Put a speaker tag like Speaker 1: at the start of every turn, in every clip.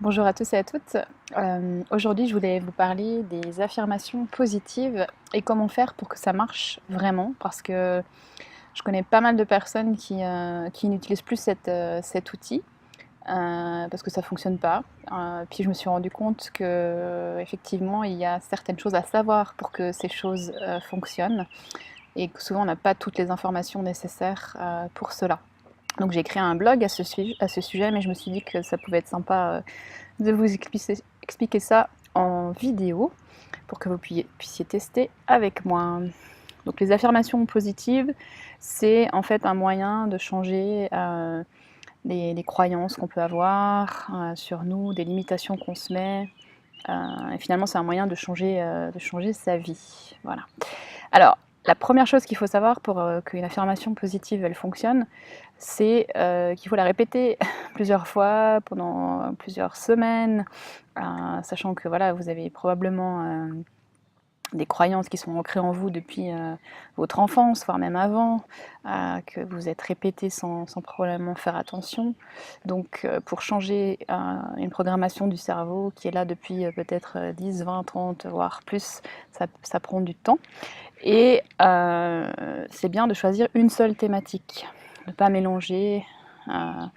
Speaker 1: Bonjour à tous et à toutes. Aujourd'hui, je voulais vous parler des affirmations positives et comment faire pour que ça marche vraiment, parce que je connais pas mal de personnes qui n'utilisent plus cet outil parce que ça fonctionne pas. Puis je me suis rendu compte que effectivement, il y a certaines choses à savoir pour que ces choses fonctionnent et que souvent on n'a pas toutes les informations nécessaires pour cela. Donc j'ai créé un blog à ce sujet, mais je me suis dit que ça pouvait être sympa de vous expliquer ça en vidéo pour que vous puissiez tester avec moi. Donc les affirmations positives, c'est en fait un moyen de changer les croyances qu'on peut avoir sur nous, des limitations qu'on se met. Et finalement, c'est un moyen de changer sa vie. Voilà. Alors, la première chose qu'il faut savoir pour qu'une affirmation positive elle fonctionne, c'est qu'il faut la répéter plusieurs fois pendant plusieurs semaines, sachant que voilà, vous avez probablement des croyances qui sont ancrées en vous depuis votre enfance, voire même avant, que vous êtes répétées sans probablement faire attention. Donc pour changer une programmation du cerveau qui est là depuis peut-être 10, 20, 30, voire plus, ça prend du temps. Et c'est bien de choisir une seule thématique, de ne pas mélanger, de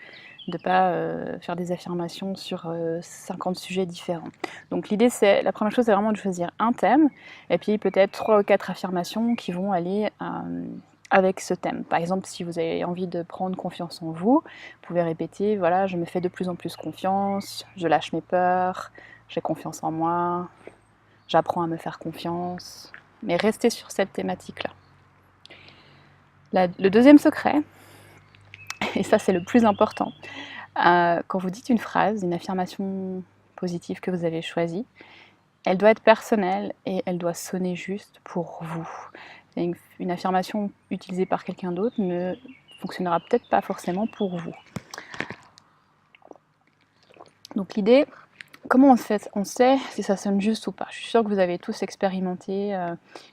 Speaker 1: ne pas faire des affirmations sur 50 sujets différents. Donc l'idée, c'est, la première chose, c'est vraiment de choisir un thème, et puis peut-être 3 ou 4 affirmations qui vont aller avec ce thème. Par exemple, si vous avez envie de prendre confiance en vous, vous pouvez répéter, voilà, je me fais de plus en plus confiance, je lâche mes peurs, j'ai confiance en moi, j'apprends à me faire confiance, mais restez sur cette thématique-là. Le deuxième secret, et ça c'est le plus important, quand vous dites une phrase, une affirmation positive que vous avez choisie, elle doit être personnelle et elle doit sonner juste pour vous. Une affirmation utilisée par quelqu'un d'autre ne fonctionnera peut-être pas forcément pour vous. Donc l'idée, comment on sait si ça sonne juste ou pas? Je suis sûre que vous avez tous expérimenté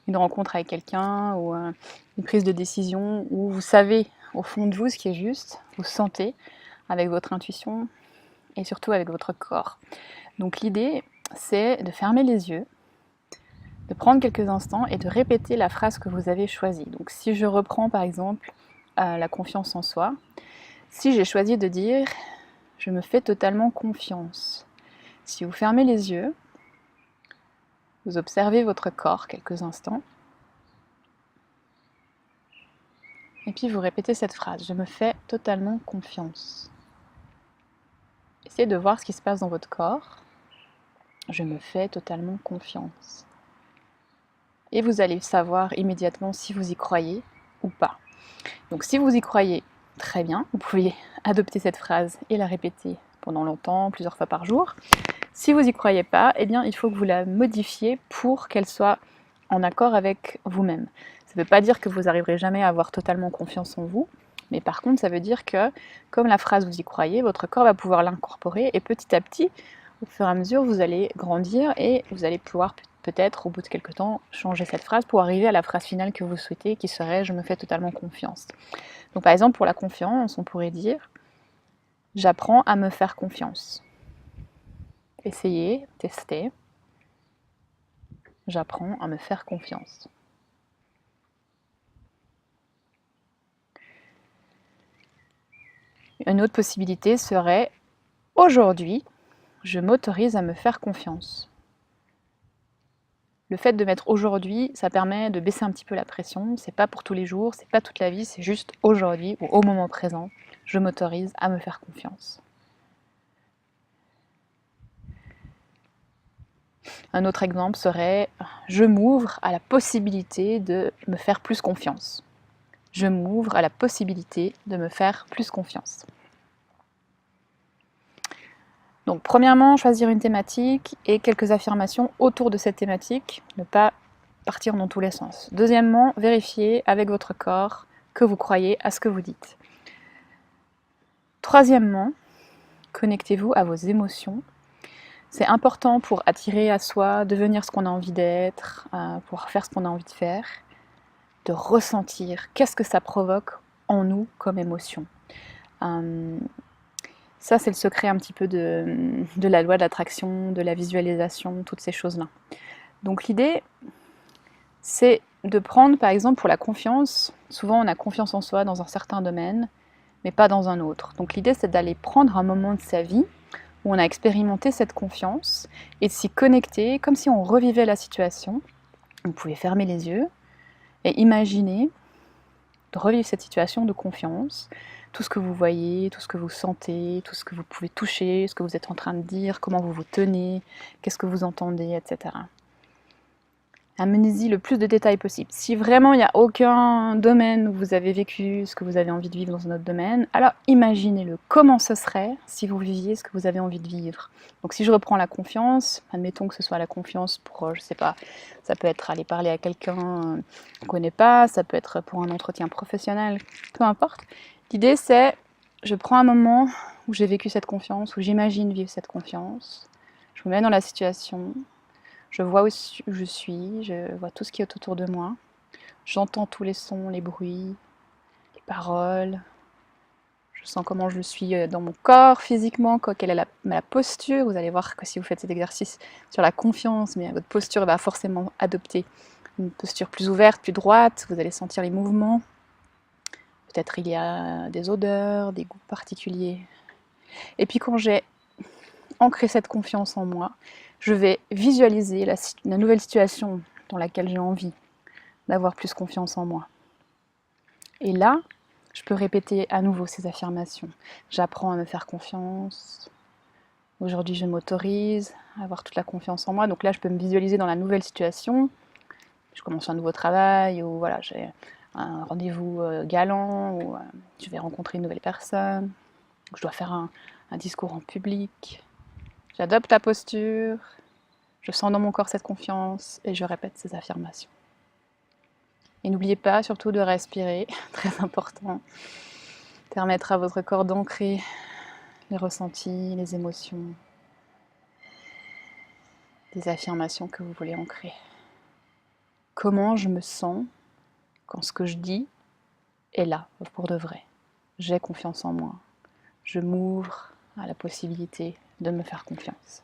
Speaker 1: une rencontre avec quelqu'un ou une prise de décision où vous savez au fond de vous ce qui est juste, vous sentez avec votre intuition et surtout avec votre corps. Donc l'idée, c'est de fermer les yeux, de prendre quelques instants et de répéter la phrase que vous avez choisie. Donc si je reprends par exemple la confiance en soi, si j'ai choisi de dire « je me fais totalement confiance », si vous fermez les yeux, vous observez votre corps quelques instants, et puis vous répétez cette phrase, je me fais totalement confiance. Essayez de voir ce qui se passe dans votre corps, je me fais totalement confiance. Et vous allez savoir immédiatement si vous y croyez ou pas. Donc si vous y croyez, très bien, vous pouvez adopter cette phrase et la répéter pendant longtemps, plusieurs fois par jour. Si vous n'y croyez pas, eh bien il faut que vous la modifiez pour qu'elle soit en accord avec vous-même. Ça ne veut pas dire que vous n'arriverez jamais à avoir totalement confiance en vous, mais par contre ça veut dire que, comme la phrase vous y croyez, votre corps va pouvoir l'incorporer et petit à petit, au fur et à mesure, vous allez grandir et vous allez pouvoir peut-être, au bout de quelques temps, changer cette phrase pour arriver à la phrase finale que vous souhaitez, qui serait « je me fais totalement confiance ». Donc par exemple, pour la confiance, on pourrait dire « j'apprends à me faire confiance ». Essayez, testez. J'apprends à me faire confiance. Une autre possibilité serait « aujourd'hui, je m'autorise à me faire confiance ». Le fait de mettre aujourd'hui, ça permet de baisser un petit peu la pression. C'est pas pour tous les jours, c'est pas toute la vie, c'est juste aujourd'hui ou au moment présent, je m'autorise à me faire confiance. Un autre exemple serait « je m'ouvre à la possibilité de me faire plus confiance ». Je m'ouvre à la possibilité de me faire plus confiance. Donc premièrement, choisir une thématique et quelques affirmations autour de cette thématique, ne pas partir dans tous les sens. Deuxièmement, vérifier avec votre corps que vous croyez à ce que vous dites. Troisièmement, connectez-vous à vos émotions. C'est important pour attirer à soi, devenir ce qu'on a envie d'être, pour faire ce qu'on a envie de faire, de ressentir qu'est-ce que ça provoque en nous comme émotion. Ça, c'est le secret un petit peu de la loi de l'attraction, de la visualisation, toutes ces choses-là. Donc l'idée, c'est de prendre, par exemple, pour la confiance, souvent on a confiance en soi dans un certain domaine, mais pas dans un autre. Donc l'idée, c'est d'aller prendre un moment de sa vie où on a expérimenté cette confiance et de s'y connecter comme si on revivait la situation. Vous pouvez fermer les yeux et imaginer de revivre cette situation de confiance, tout ce que vous voyez, tout ce que vous sentez, tout ce que vous pouvez toucher, ce que vous êtes en train de dire, comment vous vous tenez, qu'est-ce que vous entendez, etc. Amenez-y le plus de détails possible. Si vraiment il n'y a aucun domaine où vous avez vécu ce que vous avez envie de vivre dans un autre domaine, alors imaginez-le. Comment ce serait si vous viviez ce que vous avez envie de vivre? Donc si je reprends la confiance, admettons que ce soit la confiance pour, je sais pas, ça peut être aller parler à quelqu'un qu'on ne connaît pas, ça peut être pour un entretien professionnel, peu importe. L'idée c'est, je prends un moment où j'ai vécu cette confiance, où j'imagine vivre cette confiance, je me mets dans la situation, je vois où je suis, je vois tout ce qui est autour de moi. J'entends tous les sons, les bruits, les paroles. Je sens comment je suis dans mon corps physiquement, quelle est la posture. Vous allez voir que si vous faites cet exercice sur la confiance, mais votre posture va forcément adopter une posture plus ouverte, plus droite. Vous allez sentir les mouvements. Peut-être il y a des odeurs, des goûts particuliers. Et puis quand j'ai ancré cette confiance en moi, je vais visualiser la nouvelle situation dans laquelle j'ai envie d'avoir plus confiance en moi. Et là, je peux répéter à nouveau ces affirmations. J'apprends à me faire confiance. Aujourd'hui, je m'autorise à avoir toute la confiance en moi. Donc là, je peux me visualiser dans la nouvelle situation. Je commence un nouveau travail, ou voilà, j'ai un rendez-vous galant, ou je vais rencontrer une nouvelle personne. Je dois faire un discours en public. J'adopte la posture. Je sens dans mon corps cette confiance et je répète ces affirmations. Et n'oubliez pas surtout de respirer, très important. Permettre à votre corps d'ancrer les ressentis, les émotions, les affirmations que vous voulez ancrer. Comment je me sens quand ce que je dis est là, pour de vrai? J'ai confiance en moi. Je m'ouvre à la possibilité de me faire confiance.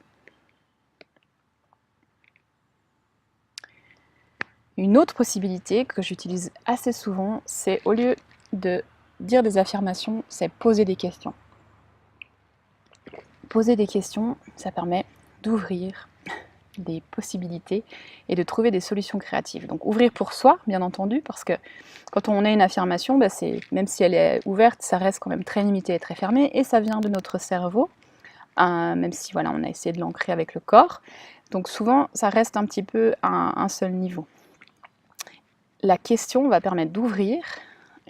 Speaker 1: Une autre possibilité que j'utilise assez souvent, c'est au lieu de dire des affirmations, c'est poser des questions. Poser des questions, ça permet d'ouvrir des possibilités et de trouver des solutions créatives. Donc ouvrir pour soi, bien entendu, parce que quand on a une affirmation, même si elle est ouverte, ça reste quand même très limité et très fermé, et ça vient de notre cerveau, même si voilà, on a essayé de l'ancrer avec le corps. Donc souvent, ça reste un petit peu à un seul niveau. La question va permettre d'ouvrir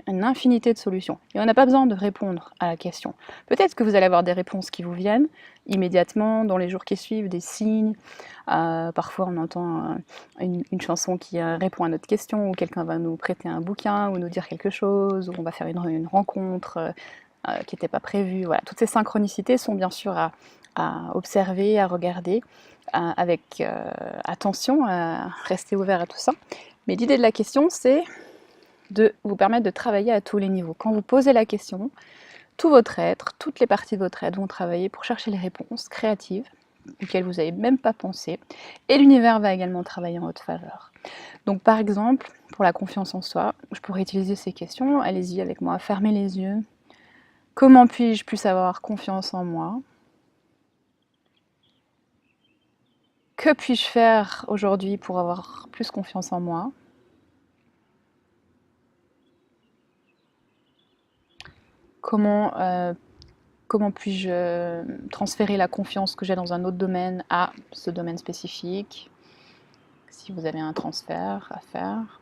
Speaker 1: une infinité de solutions. Et on n'a pas besoin de répondre à la question. Peut-être que vous allez avoir des réponses qui vous viennent immédiatement, dans les jours qui suivent, des signes. Parfois, on entend une chanson qui répond à notre question, ou quelqu'un va nous prêter un bouquin, ou nous dire quelque chose, ou on va faire une rencontre qui n'était pas prévue. Voilà. Toutes ces synchronicités sont bien sûr à observer, à regarder, avec attention, à rester ouvert à tout ça. Mais l'idée de la question, c'est de vous permettre de travailler à tous les niveaux. Quand vous posez la question, tout votre être, toutes les parties de votre être vont travailler pour chercher les réponses créatives auxquelles vous n'avez même pas pensé, et l'univers va également travailler en votre faveur. Donc par exemple, pour la confiance en soi, je pourrais utiliser ces questions. Allez-y avec moi, fermez les yeux. Comment puis-je plus avoir confiance en moi? Que puis-je faire aujourd'hui pour avoir plus confiance en moi? Comment puis-je transférer la confiance que j'ai dans un autre domaine à ce domaine spécifique? Si vous avez un transfert à faire.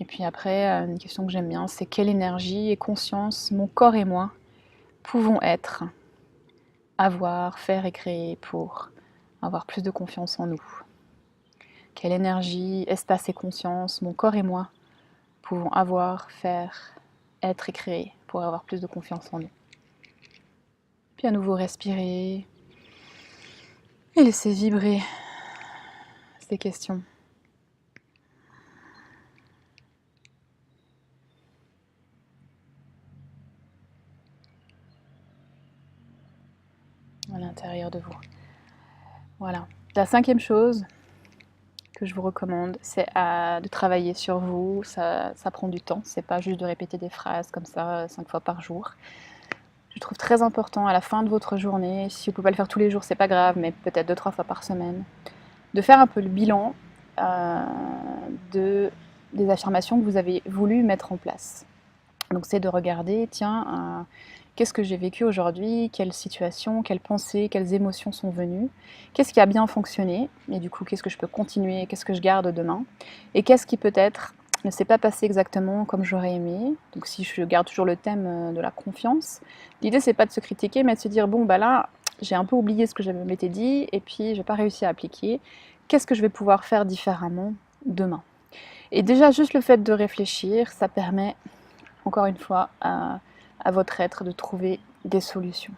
Speaker 1: Et puis après, une question que j'aime bien, c'est quelle énergie et conscience mon corps et moi pouvons être, avoir, faire et créer pour avoir plus de confiance en nous? Quelle énergie, espace et conscience mon corps et moi pouvons avoir, faire, être et créer pour avoir plus de confiance en nous? Puis à nouveau respirer et laisser vibrer ces questions. l'intérieur de vous. Voilà. La 5e chose que je vous recommande, c'est de travailler sur vous. Ça prend du temps, c'est pas juste de répéter des phrases comme ça 5 fois par jour. Je trouve très important à la fin de votre journée, si vous ne pouvez pas le faire tous les jours, c'est pas grave, mais peut-être 2-3 fois par semaine, de faire un peu le bilan des affirmations que vous avez voulu mettre en place. Donc c'est de regarder, tiens, qu'est-ce que j'ai vécu aujourd'hui, quelles situations, quelles pensées, quelles émotions sont venues, qu'est-ce qui a bien fonctionné, et du coup qu'est-ce que je peux continuer, qu'est-ce que je garde demain, et qu'est-ce qui peut-être ne s'est pas passé exactement comme j'aurais aimé. Donc si je garde toujours le thème de la confiance, l'idée c'est pas de se critiquer, mais de se dire, bon bah là, j'ai un peu oublié ce que je m'étais dit, et puis j'ai pas réussi à appliquer, qu'est-ce que je vais pouvoir faire différemment demain. Et déjà juste le fait de réfléchir, ça permet encore une fois à votre être de trouver des solutions.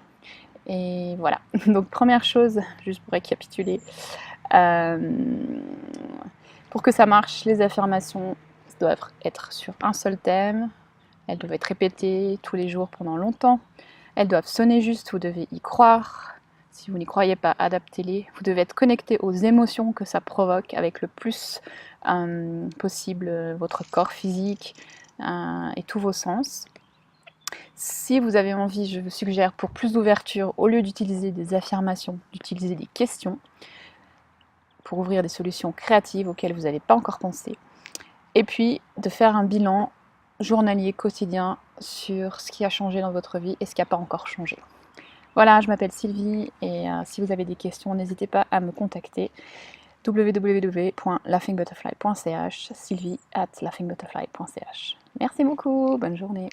Speaker 1: Et voilà, donc première chose, juste pour récapituler, pour que ça marche, les affirmations doivent être sur un seul thème, elles doivent être répétées tous les jours pendant longtemps, elles doivent sonner juste, vous devez y croire. Si vous n'y croyez pas, adaptez-les. Vous devez être connecté aux émotions que ça provoque avec le plus possible votre corps physique et tous vos sens. Si vous avez envie, je vous suggère pour plus d'ouverture, au lieu d'utiliser des affirmations, d'utiliser des questions pour ouvrir des solutions créatives auxquelles vous n'avez pas encore pensé. Et puis de faire un bilan journalier, quotidien, sur ce qui a changé dans votre vie et ce qui n'a pas encore changé. Voilà, je m'appelle Sylvie et si vous avez des questions, n'hésitez pas à me contacter. www.laughingbutterfly.ch, sylvie@laughingbutterfly.ch. Merci beaucoup, bonne journée.